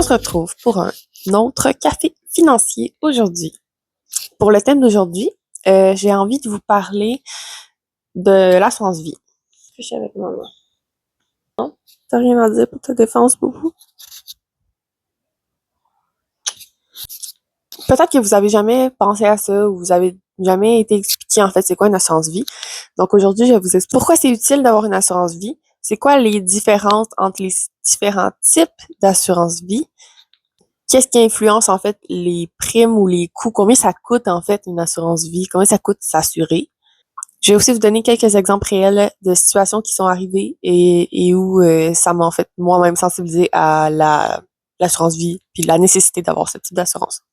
se retrouve pour un autre café financier aujourd'hui. Pour le thème d'aujourd'hui, j'ai envie de vous parler de l'assurance vie. Je suis avec maman. Non? T'as rien à dire pour ta défense, beaucoup? Peut-être que vous avez jamais pensé à ça ou vous avez jamais été expliqué en fait c'est quoi une assurance vie. Donc aujourd'hui, je vais vous expliquer pourquoi c'est utile d'avoir une assurance vie. C'est quoi les différences entre les différents types d'assurance vie? Qu'est-ce qui influence en fait les primes ou les coûts? Combien ça coûte en fait une assurance vie? Combien ça coûte s'assurer? Je vais aussi vous donner quelques exemples réels de situations qui sont arrivées et où ça m'a en fait moi-même sensibilisé à l'assurance vie puis la nécessité d'avoir ce type d'assurance.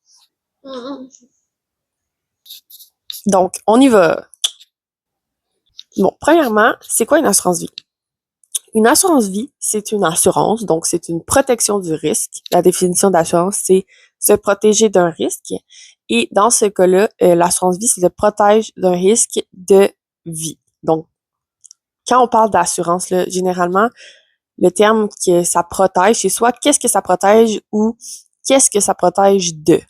Donc, on y va. Bon, premièrement, c'est quoi une assurance vie? Une assurance vie, c'est une assurance, donc c'est une protection du risque. La définition d'assurance, c'est se protéger d'un risque. Et dans ce cas-là, l'assurance vie, c'est se protéger d'un risque de vie. Donc, quand on parle d'assurance, là, généralement, le terme que ça protège, c'est soit qu'est-ce que ça protège ou qu'est-ce que ça protège de.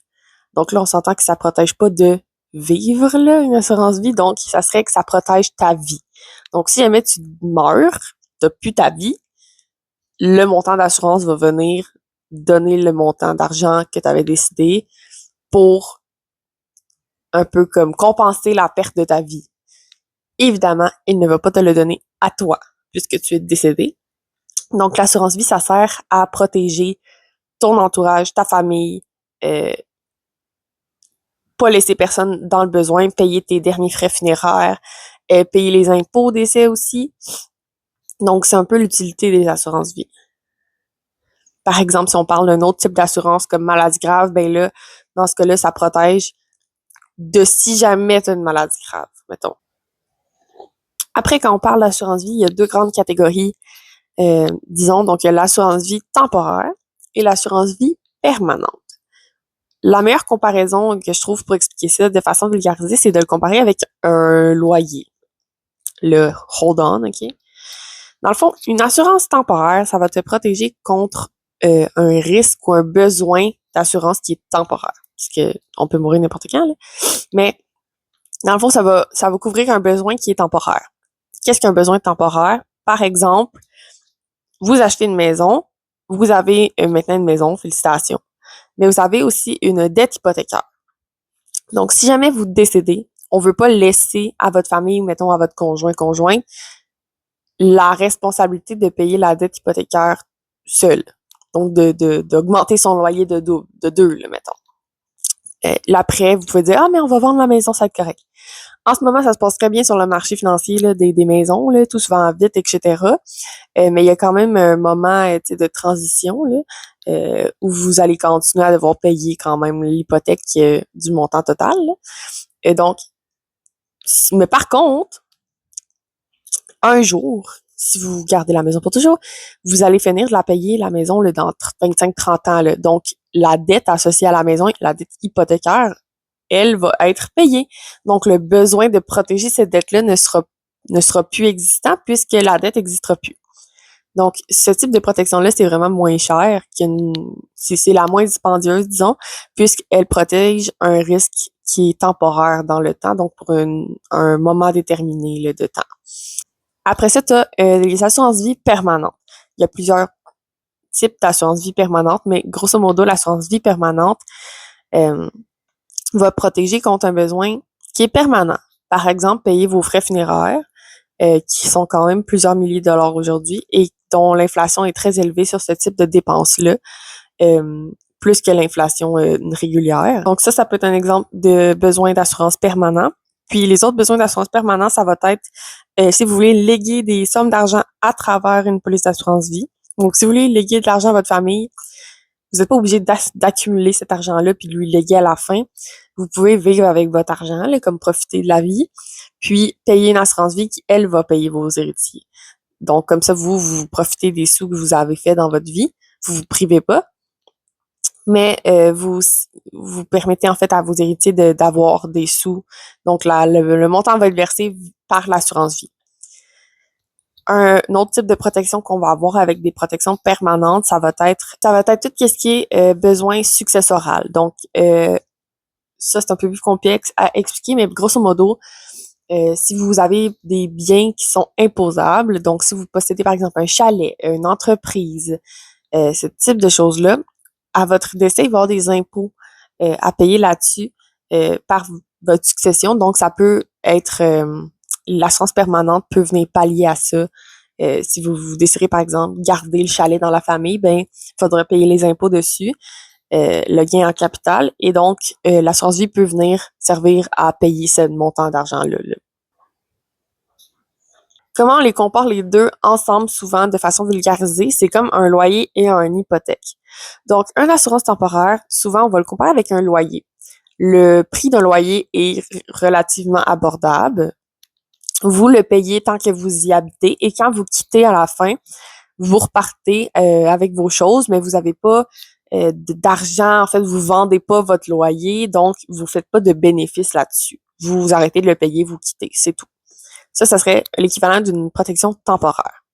Donc là, on s'entend que ça protège pas de vivre, là, une assurance vie. Donc, ça serait que ça protège ta vie. Donc, si jamais tu meurs, t'as plus ta vie, le montant d'assurance va venir donner le montant d'argent que tu avais décidé pour un peu comme compenser la perte de ta vie. Évidemment, il ne va pas te le donner à toi puisque tu es décédé. Donc, l'assurance vie, ça sert à protéger ton entourage, ta famille, pas laisser personne dans le besoin, payer tes derniers frais funéraires, payer les impôts décès aussi. Donc, c'est un peu l'utilité des assurances vie. Par exemple, si on parle d'un autre type d'assurance comme maladie grave, ben là, dans ce cas-là, ça protège de si jamais tu as une maladie grave, mettons. Après, quand on parle d'assurance vie, il y a deux grandes catégories, disons. Donc, il y a l'assurance vie temporaire et l'assurance vie permanente. La meilleure comparaison que je trouve pour expliquer ça de façon vulgarisée, c'est de le comparer avec un loyer. Le hold-on, OK? Dans le fond, une assurance temporaire, ça va te protéger contre un risque ou un besoin d'assurance qui est temporaire. Parce que on peut mourir n'importe quand, là. Mais dans le fond, ça va couvrir un besoin qui est temporaire. Qu'est-ce qu'un besoin temporaire? Par exemple, vous achetez une maison, vous avez maintenant une maison, félicitations. Mais vous avez aussi une dette hypothécaire. Donc, si jamais vous décédez, on veut pas laisser à votre famille, mettons à votre conjointe, la responsabilité de payer la dette hypothécaire seule. Donc, d'augmenter son loyer de deux, là, mettons. L'après, vous pouvez dire, ah, mais on va vendre la maison, ça va être correct. En ce moment, ça se passe très bien sur le marché financier là, des maisons, là, tout se vend vite, etc. Mais il y a quand même un moment de transition là, où vous allez continuer à devoir payer quand même l'hypothèque du montant total. Là. Et donc, mais par contre, un jour, si vous gardez la maison pour toujours, vous allez finir de la payer, la maison, là, dans 25-30 ans. Là. Donc, la dette associée à la maison, la dette hypothécaire, elle va être payée. Donc, le besoin de protéger cette dette-là ne sera plus existant puisque la dette n'existera plus. Donc, ce type de protection-là, c'est vraiment moins cher, c'est la moins dispendieuse, disons, puisqu'elle protège un risque qui est temporaire dans le temps, donc pour un moment déterminé là, de temps. Après ça, tu as les assurances vie permanentes. Il y a plusieurs types d'assurance vie permanente, mais grosso modo, l'assurance vie permanente va protéger contre un besoin qui est permanent. Par exemple, payer vos frais funéraires, qui sont quand même plusieurs milliers de dollars aujourd'hui et dont l'inflation est très élevée sur ce type de dépenses-là, plus que l'inflation régulière. Donc ça peut être un exemple de besoin d'assurance permanent. Puis les autres besoins d'assurance permanent, ça va être si vous voulez léguer des sommes d'argent à travers une police d'assurance vie. Donc si vous voulez léguer de l'argent à votre famille, vous n'êtes pas obligé d'accumuler cet argent-là puis de lui léguer à la fin. Vous pouvez vivre avec votre argent, là, comme profiter de la vie, puis payer une assurance vie qui, elle, va payer vos héritiers. Donc, comme ça, vous profitez des sous que vous avez fait dans votre vie. Vous privez pas, mais vous permettez en fait à vos héritiers d'avoir des sous. Donc, le montant va être versé par l'assurance vie. Un autre type de protection qu'on va avoir avec des protections permanentes, ça va être tout ce qui est besoin successoral. Donc, ça, c'est un peu plus complexe à expliquer, mais grosso modo, si vous avez des biens qui sont imposables, donc si vous possédez par exemple un chalet, une entreprise, ce type de choses-là, à votre décès, il va y avoir des impôts à payer là-dessus par votre succession. Donc, ça peut être l'assurance permanente peut venir pallier à ça. Si vous désirez, par exemple, garder le chalet dans la famille, ben, il faudra payer les impôts dessus, le gain en capital, et donc l'assurance vie peut venir servir à payer ce montant d'argent-là. Là. Comment on les compare les deux ensemble souvent de façon vulgarisée, c'est comme un loyer et une hypothèque. Donc, une assurance temporaire, souvent, on va le comparer avec un loyer. Le prix d'un loyer est relativement abordable. Vous le payez tant que vous y habitez et quand vous quittez à la fin, vous repartez avec vos choses, mais vous n'avez pas d'argent. En fait, vous vendez pas votre loyer, donc vous faites pas de bénéfices là-dessus. Vous arrêtez de le payer, vous quittez, c'est tout. Ça serait l'équivalent d'une protection temporaire.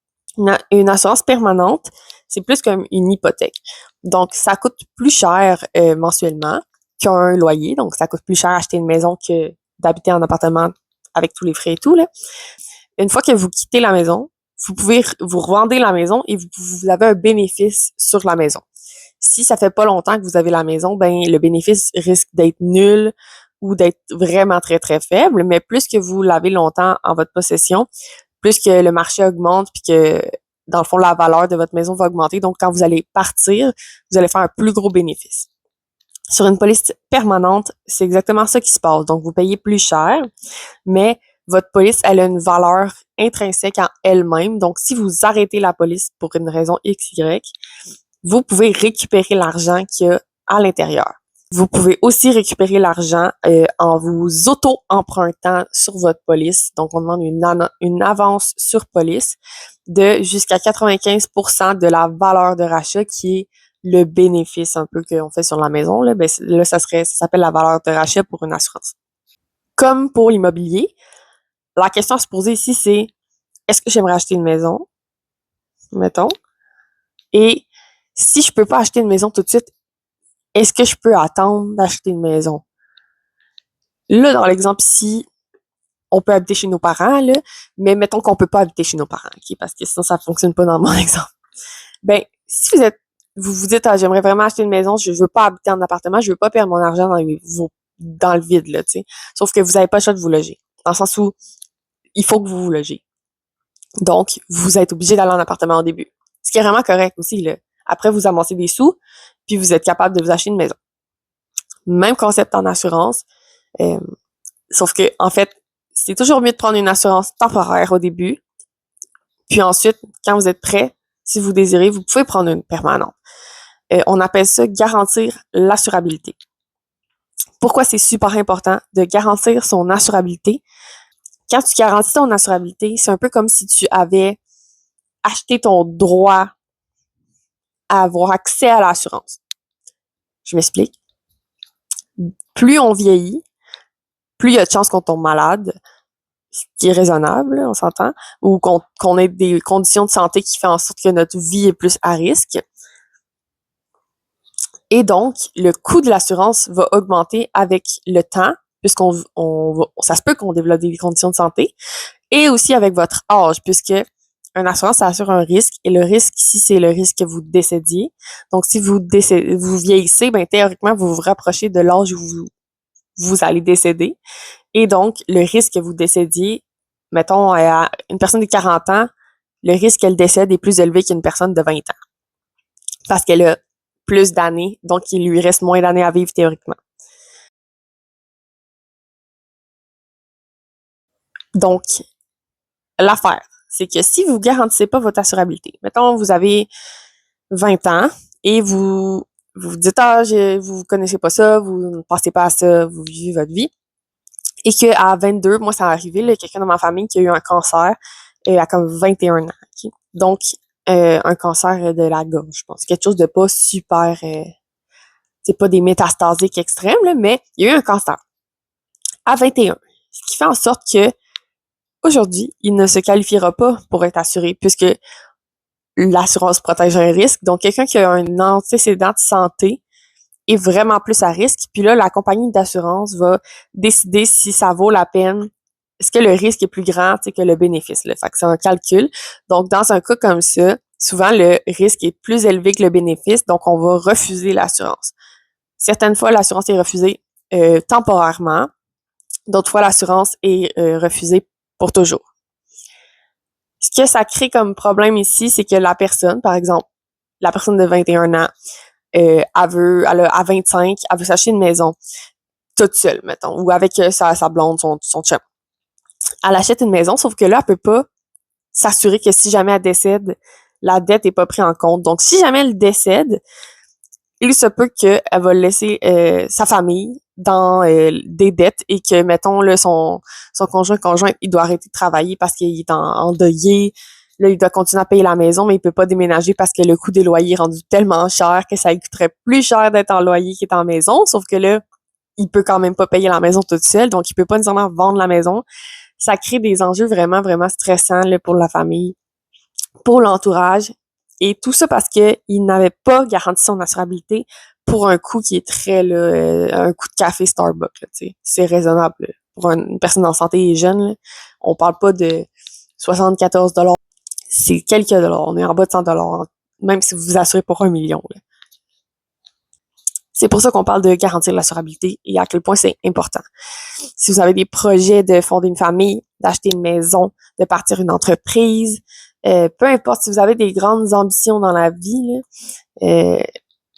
Une assurance permanente, c'est plus comme une hypothèque. Donc, ça coûte plus cher mensuellement qu'un loyer. Donc, ça coûte plus cher acheter une maison que d'habiter en appartement avec tous les frais et tout. Là. Une fois que vous quittez la maison, vous pouvez vous revendre la maison et vous avez un bénéfice sur la maison. Si ça fait pas longtemps que vous avez la maison, ben le bénéfice risque d'être nul ou d'être vraiment très, très faible, mais plus que vous l'avez longtemps en votre possession, plus que le marché augmente puis que, dans le fond, la valeur de votre maison va augmenter. Donc, quand vous allez partir, vous allez faire un plus gros bénéfice. Sur une police permanente, c'est exactement ça qui se passe. Donc, vous payez plus cher, mais votre police, elle a une valeur intrinsèque en elle-même. Donc, si vous arrêtez la police pour une raison X, Y, vous pouvez récupérer l'argent qu'il y a à l'intérieur. Vous pouvez aussi récupérer l'argent en vous auto-empruntant sur votre police. Donc, on demande une avance sur police de jusqu'à 95% de la valeur de rachat qui est le bénéfice un peu qu'on fait sur la maison. Là, ben, là ça s'appelle la valeur de rachat pour une assurance. Comme pour l'immobilier, la question à se poser ici, c'est est-ce que j'aimerais acheter une maison, mettons, et si je peux pas acheter une maison tout de suite, est-ce que je peux attendre d'acheter une maison? Là, dans l'exemple ici, on peut habiter chez nos parents, là, mais mettons qu'on peut pas habiter chez nos parents, OK? Parce que sinon, ça fonctionne pas dans mon exemple. Ben, si vous vous dites, ah, j'aimerais vraiment acheter une maison, je veux pas habiter en appartement, je veux pas perdre mon argent dans le vide, là, tu sais. Sauf que vous avez pas le choix de vous loger. Dans le sens où il faut que vous vous logez. Donc, vous êtes obligé d'aller en appartement au début. Ce qui est vraiment correct aussi, là. Après, vous amassez des sous, puis vous êtes capable de vous acheter une maison. Même concept en assurance. Euh, Sauf que, en fait, c'est toujours mieux de prendre une assurance temporaire au début. Puis ensuite, quand vous êtes prêt, si vous désirez, vous pouvez prendre une permanente. On appelle ça garantir l'assurabilité. Pourquoi c'est super important de garantir son assurabilité? Quand tu garantis ton assurabilité, c'est un peu comme si tu avais acheté ton droit à avoir accès à l'assurance. Je m'explique. Plus on vieillit, plus il y a de chances qu'on tombe malade, ce qui est raisonnable, on s'entend, ou qu'on ait des conditions de santé qui font en sorte que notre vie est plus à risque. Et donc, le coût de l'assurance va augmenter avec le temps, puisqu'on ça se peut qu'on développe des conditions de santé, et aussi avec votre âge, puisque une assurance, ça assure un risque, et le risque ici, c'est le risque que vous décédiez. Donc, si vous vieillissez, ben théoriquement, vous vous rapprochez de l'âge où vous allez décéder. Et donc, le risque que vous décédiez, mettons, à une personne de 40 ans, le risque qu'elle décède est plus élevé qu'une personne de 20 ans. Parce qu'elle a plus d'années, donc il lui reste moins d'années à vivre théoriquement. Donc, l'affaire, c'est que si vous garantissez pas votre assurabilité, mettons, vous avez 20 ans et vous dites, ah, vous connaissez pas ça, vous ne pensez pas à ça, vous vivez votre vie. Et qu'à 22, moi, ça m'est arrivé, là, quelqu'un dans ma famille qui a eu un cancer à comme 21 ans. Okay? Donc, un cancer de la gorge, je pense. Quelque chose de pas super... c'est pas des métastasiques extrêmes, là, mais il y a eu un cancer à 21. Ce qui fait en sorte que, aujourd'hui, il ne se qualifiera pas pour être assuré puisque l'assurance protège un risque. Donc, quelqu'un qui a un antécédent de santé est vraiment plus à risque. Puis là, la compagnie d'assurance va décider si ça vaut la peine. Est-ce que le risque est plus grand que le bénéfice? Là? Fait que c'est un calcul. Donc, dans un cas comme ça, souvent, le risque est plus élevé que le bénéfice. Donc, on va refuser l'assurance. Certaines fois, l'assurance est refusée temporairement. D'autres fois, l'assurance est refusée pour toujours. Ce que ça crée comme problème ici, c'est que la personne, par exemple, la personne de 21 ans, à 25, elle veut s'acheter une maison toute seule, mettons, ou avec sa blonde, son chum. Elle achète une maison, sauf que là, elle peut pas s'assurer que si jamais elle décède, la dette est pas prise en compte. Donc, si jamais elle décède, il se peut qu'elle va laisser sa famille dans des dettes et que, mettons, là, son conjoint, il doit arrêter de travailler parce qu'il est en deuil. Là, il doit continuer à payer la maison, mais il peut pas déménager parce que le coût des loyers est rendu tellement cher que ça lui coûterait plus cher d'être en loyer qu'être en maison. Sauf que là, il peut quand même pas payer la maison toute seule, donc il peut pas nécessairement vendre la maison. Ça crée des enjeux vraiment, vraiment stressants là, pour la famille, pour l'entourage. Et tout ça parce que il n'avait pas garanti son assurabilité pour un coût qui est très, là, un coût de café Starbucks, là, tu sais. C'est raisonnable, là. Pour une personne en santé et jeune, là. On parle pas de 74 $. C'est quelques dollars. On est en bas de 100 $, même si vous vous assurez pour 1 million, là. C'est pour ça qu'on parle de garantir l'assurabilité et à quel point c'est important. Si vous avez des projets de fonder une famille, d'acheter une maison, de partir une entreprise, peu importe si vous avez des grandes ambitions dans la vie, là,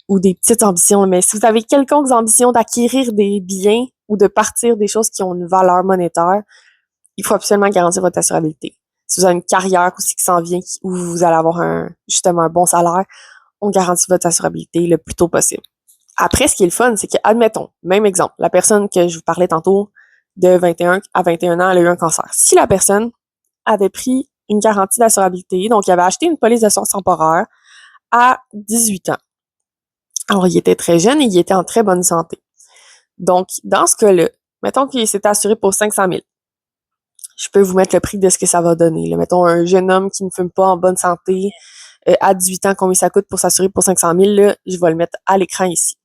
ou des petites ambitions, mais si vous avez quelconques ambitions d'acquérir des biens ou de partir des choses qui ont une valeur monétaire, il faut absolument garantir votre assurabilité. Si vous avez une carrière aussi qui s'en vient, où vous allez avoir justement un bon salaire, on garantit votre assurabilité le plus tôt possible. Après, ce qui est le fun, c'est que, admettons, même exemple, la personne que je vous parlais tantôt, de 21 à 21 ans, elle a eu un cancer. Si la personne avait pris une garantie d'assurabilité, donc il avait acheté une police d'assurance temporaire à 18 ans. Alors, il était très jeune et il était en très bonne santé. Donc, dans ce cas-là, mettons qu'il s'est assuré pour 500 000. Je peux vous mettre le prix de ce que ça va donner. Là. Mettons un jeune homme qui ne fume pas en bonne santé, à 18 ans, combien ça coûte pour s'assurer pour 500 000, là, je vais le mettre à l'écran ici.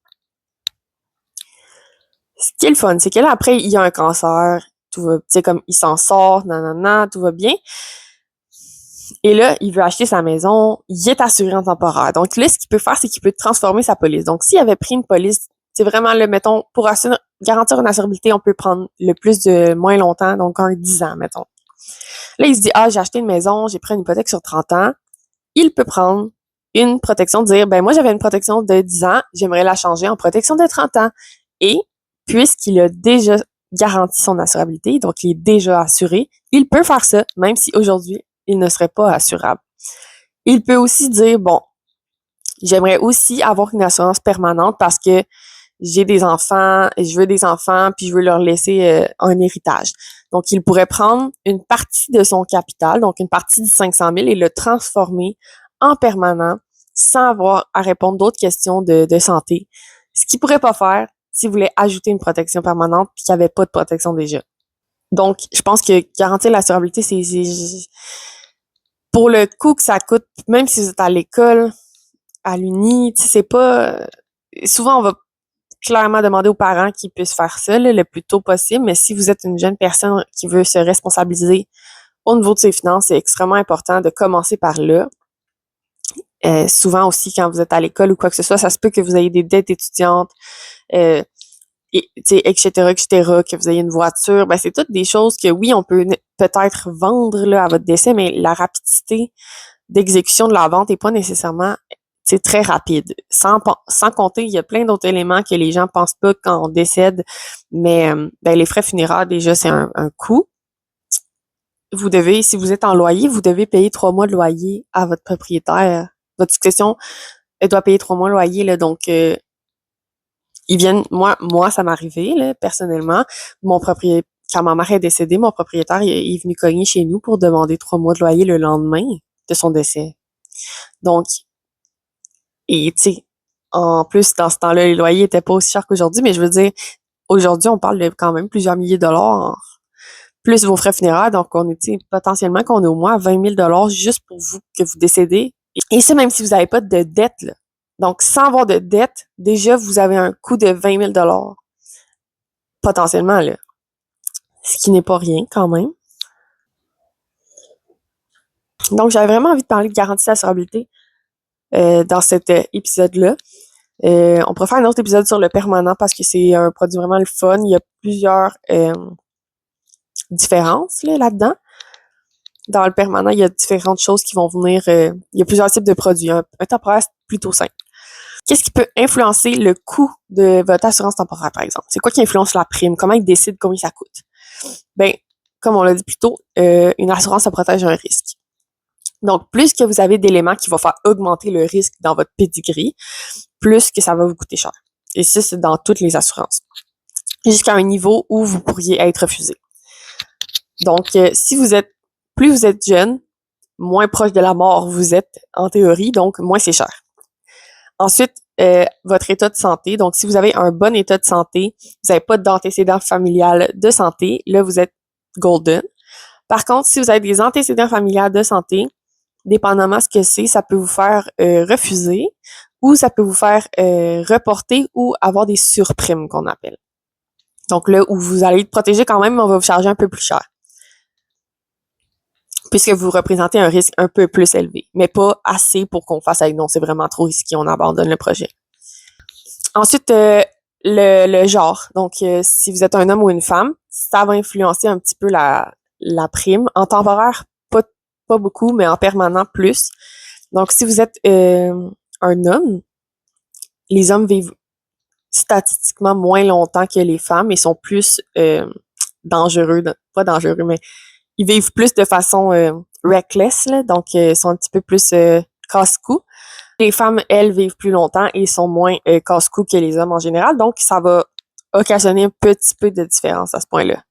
Ce qui est le fun, c'est que là, après, il y a un cancer, tout va, tu sais, comme il s'en sort, nanana, tout va bien. Et là, il veut acheter sa maison, il est assuré en temporaire. Donc là, ce qu'il peut faire, c'est qu'il peut transformer sa police. Donc, s'il avait pris une police, c'est vraiment le, mettons, pour garantir une assurabilité, on peut prendre le plus de moins longtemps, donc 10 ans, mettons. Là, il se dit, j'ai acheté une maison, j'ai pris une hypothèque sur 30 ans. Il peut prendre une protection, dire, moi, j'avais une protection de 10 ans, j'aimerais la changer en protection de 30 ans. Et puisqu'il a déjà garanti son assurabilité, donc il est déjà assuré, il peut faire ça, même si aujourd'hui, il ne serait pas assurable. Il peut aussi dire, j'aimerais aussi avoir une assurance permanente parce que j'ai des enfants, et je veux des enfants, puis je veux leur laisser un héritage. Donc, il pourrait prendre une partie de son capital, donc une partie de 500 000 et le transformer en permanent sans avoir à répondre d'autres questions de santé. Ce qu'il pourrait pas faire s'il voulait ajouter une protection permanente puis qu'il n'y avait pas de protection déjà. Donc, je pense que garantir l'assurabilité, c'est pour le coût que ça coûte, même si vous êtes à l'école, à l'uni, tu sais, c'est pas... Souvent, on va clairement demander aux parents qu'ils puissent faire ça là, le plus tôt possible, mais si vous êtes une jeune personne qui veut se responsabiliser au niveau de ses finances, c'est extrêmement important de commencer par là. Souvent aussi, quand vous êtes à l'école ou quoi que ce soit, ça se peut que vous ayez des dettes étudiantes, etc., que vous ayez une voiture. C'est toutes des choses que, oui, on peut peut-être vendre là, à votre décès, mais la rapidité d'exécution de la vente n'est pas nécessairement très rapide. Sans compter, il y a plein d'autres éléments que les gens pensent pas quand on décède, mais les frais funéraires, déjà, c'est un coût. Vous devez, si vous êtes en loyer, vous devez payer 3 mois de loyer à votre propriétaire. Votre succession, elle doit payer 3 mois de loyer, là, donc ils viennent, moi, ça m'est arrivé, là, personnellement. Quand ma mère est décédée, mon propriétaire il est venu cogner chez nous pour demander 3 mois de loyer le lendemain de son décès. Donc, et tu sais, en plus, dans ce temps-là, les loyers étaient pas aussi chers qu'aujourd'hui, mais je veux dire, aujourd'hui, on parle de quand même plusieurs milliers de dollars plus vos frais funéraires. Donc, on est, potentiellement qu'on est au moins à 20 000 juste pour vous, que vous décédez. Et ça, même si vous n'avez pas de dette, là. Donc, sans avoir de dette, déjà, vous avez un coût de 20 000 potentiellement, là. Ce qui n'est pas rien, quand même. Donc, j'avais vraiment envie de parler de garantie d'assurabilité dans cet épisode-là. On pourrait faire un autre épisode sur le permanent parce que c'est un produit vraiment le fun. Il y a plusieurs différences là-dedans. Dans le permanent, il y a différentes choses qui vont venir. Il y a plusieurs types de produits. Un temporaire, c'est plutôt simple. Qu'est-ce qui peut influencer le coût de votre assurance temporaire, par exemple? C'est quoi qui influence la prime? Comment il décide combien ça coûte? Ben, comme on l'a dit plus tôt, une assurance, ça protège un risque. Donc, plus que vous avez d'éléments qui vont faire augmenter le risque dans votre pedigree, plus que ça va vous coûter cher. Et ça, c'est dans toutes les assurances. Jusqu'à un niveau où vous pourriez être refusé. Donc, plus vous êtes jeune, moins proche de la mort vous êtes, en théorie, donc moins c'est cher. Ensuite, votre état de santé. Donc, si vous avez un bon état de santé, vous n'avez pas d'antécédents familial de santé, là, vous êtes golden. Par contre, si vous avez des antécédents familiales de santé, dépendamment ce que c'est, ça peut vous faire refuser ou ça peut vous faire reporter ou avoir des surprimes qu'on appelle. Donc là, où vous allez être protégé quand même, mais on va vous charger un peu plus cher. Puisque vous représentez un risque un peu plus élevé, mais pas assez pour qu'on fasse avec non, c'est vraiment trop risqué, on abandonne le projet. Ensuite, le genre. Donc, si vous êtes un homme ou une femme, ça va influencer un petit peu la prime. En temporaire, pas beaucoup, mais en permanent, plus. Donc, si vous êtes un homme, les hommes vivent statistiquement moins longtemps que les femmes et sont plus dangereux, pas dangereux, mais ils vivent plus de façon reckless, là, donc sont un petit peu plus casse-cou. Les femmes, elles, vivent plus longtemps et sont moins casse-cou que les hommes en général, donc ça va occasionner un petit peu de différence à ce point-là.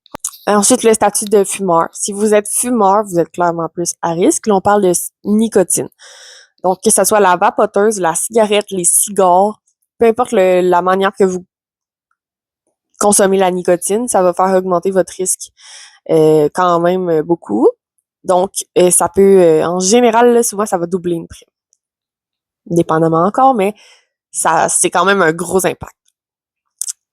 Ensuite, le statut de fumeur. Si vous êtes fumeur, vous êtes clairement plus à risque. Là, on parle de nicotine. Donc, que ce soit la vapoteuse, la cigarette, les cigares, peu importe la manière que vous consommez la nicotine, ça va faire augmenter votre risque quand même beaucoup. Donc, ça peut, en général, là, souvent, ça va doubler une prime. Dépendamment encore, mais ça, c'est quand même un gros impact.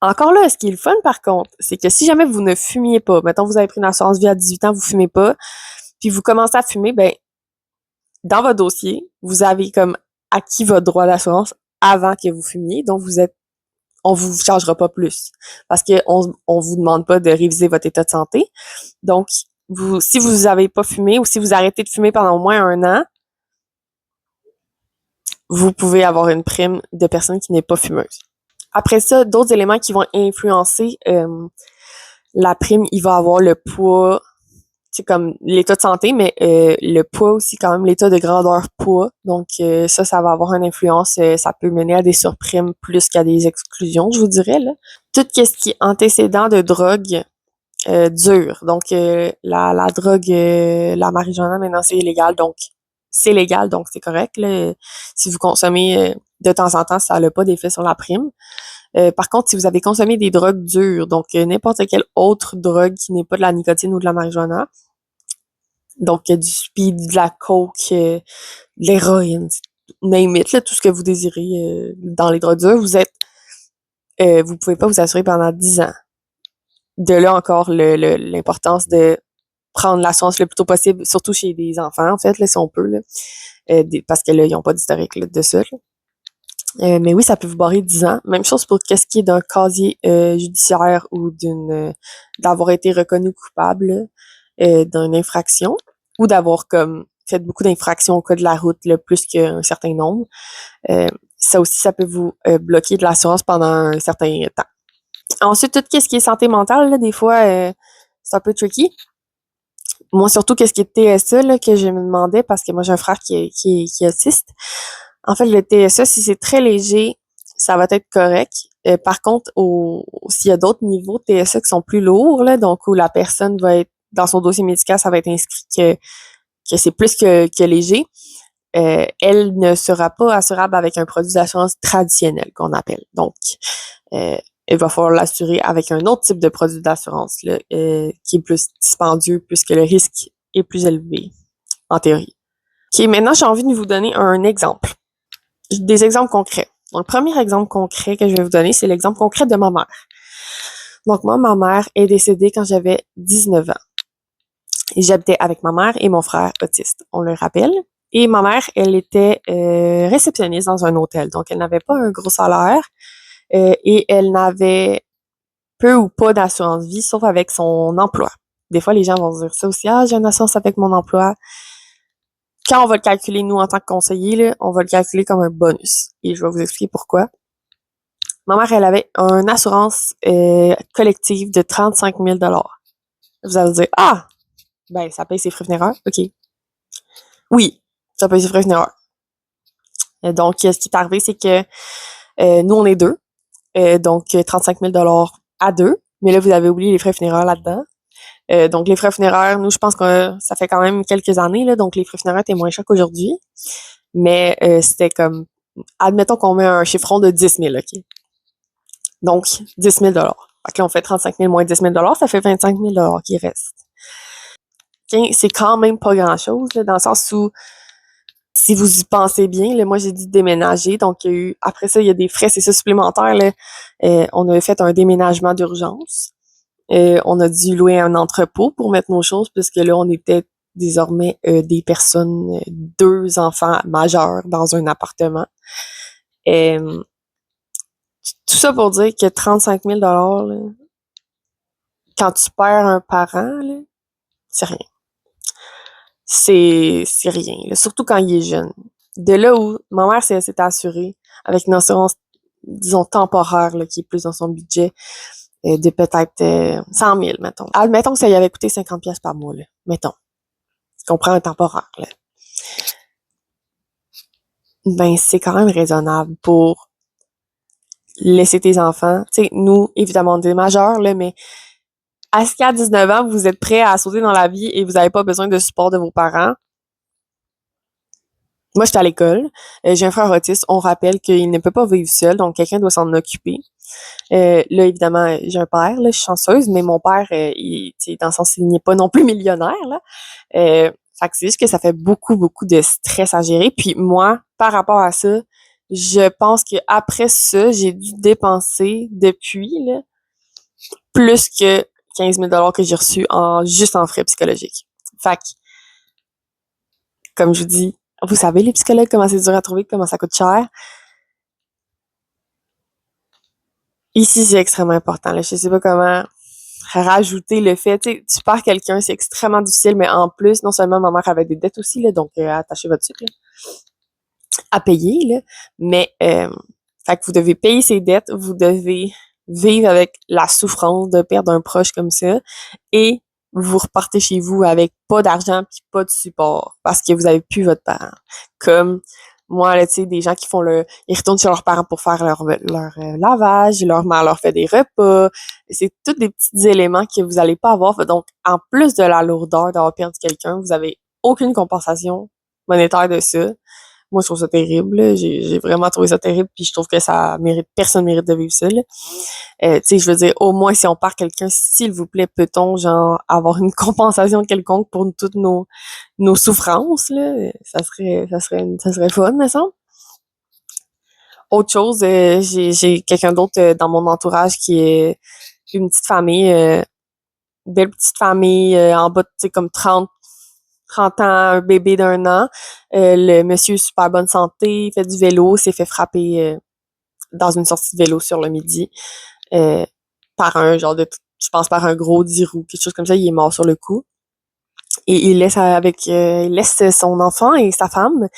Encore là, ce qui est le fun, par contre, c'est que si jamais vous ne fumiez pas, mettons, vous avez pris une assurance vie à 18 ans, vous fumez pas, puis vous commencez à fumer, ben, dans votre dossier, vous avez comme acquis votre droit d'assurance avant que vous fumiez, donc on vous chargera pas plus parce que on vous demande pas de réviser votre état de santé. Donc, si vous avez pas fumé ou si vous arrêtez de fumer pendant au moins 1 an, vous pouvez avoir une prime de personne qui n'est pas fumeuse. Après ça, d'autres éléments qui vont influencer la prime, il va avoir le poids, c'est comme l'état de santé, mais le poids aussi quand même, l'état de grandeur poids. Donc ça va avoir une influence, ça peut mener à des surprimes plus qu'à des exclusions, je vous dirais, là. Tout ce qui est antécédent de drogue dure. Donc la drogue, la marijuana maintenant c'est illégal, donc c'est légal, donc c'est correct, là. Si vous consommez de temps en temps, ça n'a pas d'effet sur la prime. Par contre, si vous avez consommé des drogues dures, donc n'importe quelle autre drogue qui n'est pas de la nicotine ou de la marijuana, donc du speed, de la coke, de l'héroïne, name it, là, tout ce que vous désirez dans les drogues dures, vous pouvez pas vous assurer pendant 10 ans. De là encore l'importance de prendre l'assurance le plus tôt possible, surtout chez des enfants, en fait, là, si on peut, là, parce que là, ils n'ont pas d'historique là, de ça. Là. Mais oui, ça peut vous barrer 10 ans. Même chose pour qu'est-ce qui est d'un casier judiciaire ou d'avoir été reconnu coupable d'une infraction ou d'avoir comme fait beaucoup d'infractions au code de la route, là, plus qu'un certain nombre. Ça aussi, ça peut vous bloquer de l'assurance pendant un certain temps. Ensuite, tout ce qui est santé mentale, là, des fois, c'est un peu tricky. Moi, surtout, qu'est-ce qui est TSA, là, que je me demandais, parce que moi, j'ai un frère qui est autiste. En fait, le TSA, si c'est très léger, ça va être correct. Par contre, s'il y a d'autres niveaux de TSA qui sont plus lourds, là, donc où la personne va être, dans son dossier médical, ça va être inscrit que c'est plus que léger, elle ne sera pas assurable avec un produit d'assurance traditionnel qu'on appelle. Donc, il va falloir l'assurer avec un autre type de produit d'assurance là, qui est plus dispendieux puisque le risque est plus élevé, en théorie. OK, maintenant, j'ai envie de vous donner un exemple. Des exemples concrets. Donc, le premier exemple concret que je vais vous donner, c'est l'exemple concret de ma mère. Donc, moi, ma mère est décédée quand j'avais 19 ans. Et j'habitais avec ma mère et mon frère autiste, on le rappelle. Et ma mère, elle était réceptionniste dans un hôtel. Donc, elle n'avait pas un gros salaire et elle n'avait peu ou pas d'assurance vie, sauf avec son emploi. Des fois, les gens vont dire ça aussi, ah, j'ai une assurance avec mon emploi. Quand on va le calculer, nous, en tant que conseiller, là, on va le calculer comme un bonus. Et je vais vous expliquer pourquoi. Ma mère, elle avait une assurance collective de 35 000 $. Vous allez dire, ah, ben, ça paye ses frais funéraires. OK. Oui, ça paye ses frais funéraires. Donc, ce qui est arrivé, c'est que nous, on est deux. Donc, 35 000 $ à deux. Mais là, vous avez oublié les frais funéraires là-dedans. Donc, les frais funéraires, nous, je pense que ça fait quand même quelques années, là, donc les frais funéraires étaient moins chers qu'aujourd'hui. Mais c'était comme, admettons qu'on met un chiffron de 10 000, OK? Donc, 10 000 $. Fait que là, on fait 35 000 moins 10 000 $, ça fait 25 000 $ qui restent. Okay? C'est quand même pas grand-chose, là, dans le sens où, si vous y pensez bien, là, moi, j'ai dit déménager, donc il y a eu, après ça, il y a des frais, c'est ça, supplémentaires, là. On a fait un déménagement d'urgence. On a dû louer un entrepôt pour mettre nos choses, puisque là, on était désormais des personnes, 2 enfants majeurs dans un appartement. Tout ça pour dire que 35 000 $, là, quand tu perds un parent, là, c'est rien. C'est rien, là, surtout quand il est jeune. De là où ma mère s'est assurée avec une assurance, disons, temporaire, là, qui est plus dans son budget, de peut-être 100 000, mettons. Admettons que ça y avait coûté 50 pièces par mois, là. Mettons. Qu'on prend un temporaire, là. Ben, c'est quand même raisonnable pour laisser tes enfants. Tu sais, nous, évidemment, on est majeurs, là, mais à ce qu'à 19 ans, vous êtes prêts à sauter dans la vie et vous n'avez pas besoin de support de vos parents. Moi, j'étais à l'école. J'ai un frère autiste. On rappelle qu'il ne peut pas vivre seul, donc quelqu'un doit s'en occuper. Là, évidemment, j'ai un père, là, je suis chanceuse, mais mon père, dans le sens, il n'est pas non plus millionnaire, là. Fait que c'est juste que ça fait beaucoup, beaucoup de stress à gérer. Puis moi, par rapport à ça, je pense que après ça, j'ai dû dépenser depuis, là, plus que 15 000 $ que j'ai reçus juste en frais psychologiques. Fait que, comme je vous dis, vous savez, les psychologues, comment c'est dur à trouver, comment ça coûte cher. Ici, c'est extrêmement important, là. Je sais pas comment rajouter le fait, tu perds quelqu'un, c'est extrêmement difficile, mais en plus, non seulement ma mère avait des dettes aussi, là, donc attachez votre sucre, là, à payer, là, mais fait que vous devez payer ses dettes, vous devez vivre avec la souffrance de perdre un proche comme ça, et vous repartez chez vous avec pas d'argent puis pas de support parce que vous avez plus votre parent. Comme moi, là, tu sais, des gens qui ils retournent chez leurs parents pour faire leur lavage, leur mère leur fait des repas. C'est tous des petits éléments que vous allez pas avoir. Donc, en plus de la lourdeur d'avoir perdu quelqu'un, vous avez aucune compensation monétaire de ça. Moi, je trouve ça terrible, là. J'ai vraiment trouvé ça terrible, puis je trouve que personne mérite de vivre ça, là. Tu sais, je veux dire, au moins, si on perd quelqu'un, s'il vous plaît, peut-on, genre, avoir une compensation quelconque pour toutes nos souffrances, là? Ça serait fun, me semble. Autre chose, j'ai quelqu'un d'autre dans mon entourage qui est une petite famille, belle petite famille, en bas de, tu sais, comme 30 ans, un bébé d'1 an. Le monsieur super bonne santé, il fait du vélo, s'est fait frapper dans une sortie de vélo sur le midi par un genre de, je pense par un gros 10 roues, quelque chose comme ça. Il est mort sur le coup. Et il laisse son enfant et sa femme,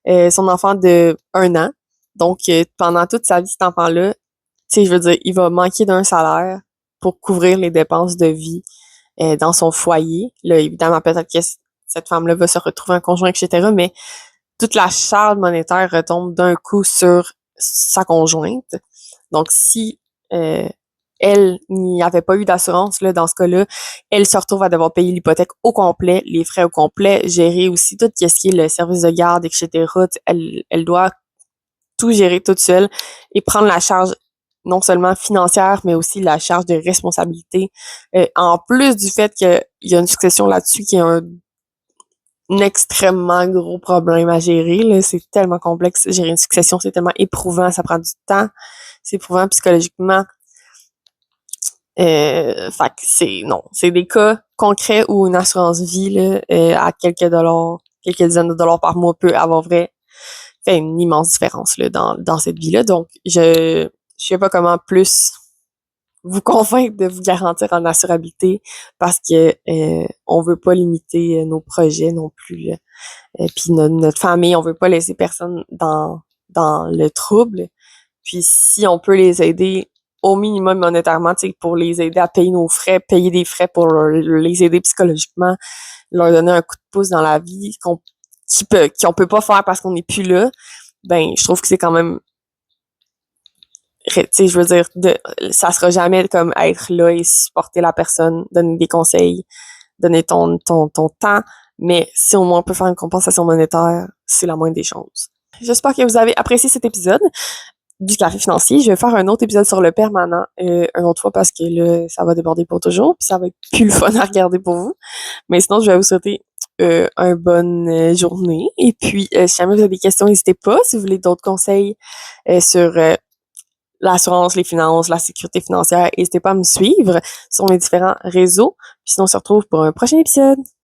son enfant de 1 an. Donc, pendant toute sa vie, cet enfant-là, tu sais, je veux dire, il va manquer d'un salaire pour couvrir les dépenses de vie dans son foyer. Là, évidemment, peut-être que cette femme-là va se retrouver un conjoint, etc., mais toute la charge monétaire retombe d'un coup sur sa conjointe. Donc, si elle n'y avait pas eu d'assurance, là, dans ce cas-là, elle se retrouve à devoir payer l'hypothèque au complet, les frais au complet, gérer aussi tout ce qui est le service de garde, etc. Elle doit tout gérer toute seule et prendre la charge non seulement financière, mais aussi la charge de responsabilité. En plus du fait qu'il y a une succession là-dessus qui est un extrêmement gros problème à gérer, là. C'est tellement complexe. Gérer une succession, c'est tellement éprouvant, ça prend du temps. C'est éprouvant psychologiquement. Fait que c'est des cas concrets où une assurance vie, là, à quelques dollars, quelques dizaines de dollars par mois peut avoir fait une immense différence, là, dans cette vie-là. Donc, je sais pas comment plus vous convaincre de vous garantir en assurabilité parce que on veut pas limiter nos projets non plus, là. Puis notre famille, on veut pas laisser personne dans le trouble. Puis si on peut les aider au minimum monétairement, tu sais, pour les aider à payer nos frais, payer des frais pour les aider psychologiquement, leur donner un coup de pouce dans la vie qu'on peut pas faire parce qu'on n'est plus là, ben je trouve que c'est quand même, tu sais, je veux dire, ça sera jamais comme être là et supporter la personne, donner des conseils, donner ton temps, mais si au moins on peut faire une compensation monétaire, c'est la moindre des choses. J'espère que vous avez apprécié cet épisode du café financier. Je vais faire un autre épisode sur le permanent une autre fois parce que là, ça va déborder pour toujours, puis ça va être plus le fun à regarder pour vous. Mais sinon, je vais vous souhaiter une bonne journée. Et puis, si jamais vous avez des questions, n'hésitez pas. Si vous voulez d'autres conseils sur l'assurance, les finances, la sécurité financière, n'hésitez pas à me suivre sur mes différents réseaux. Puis sinon, on se retrouve pour un prochain épisode.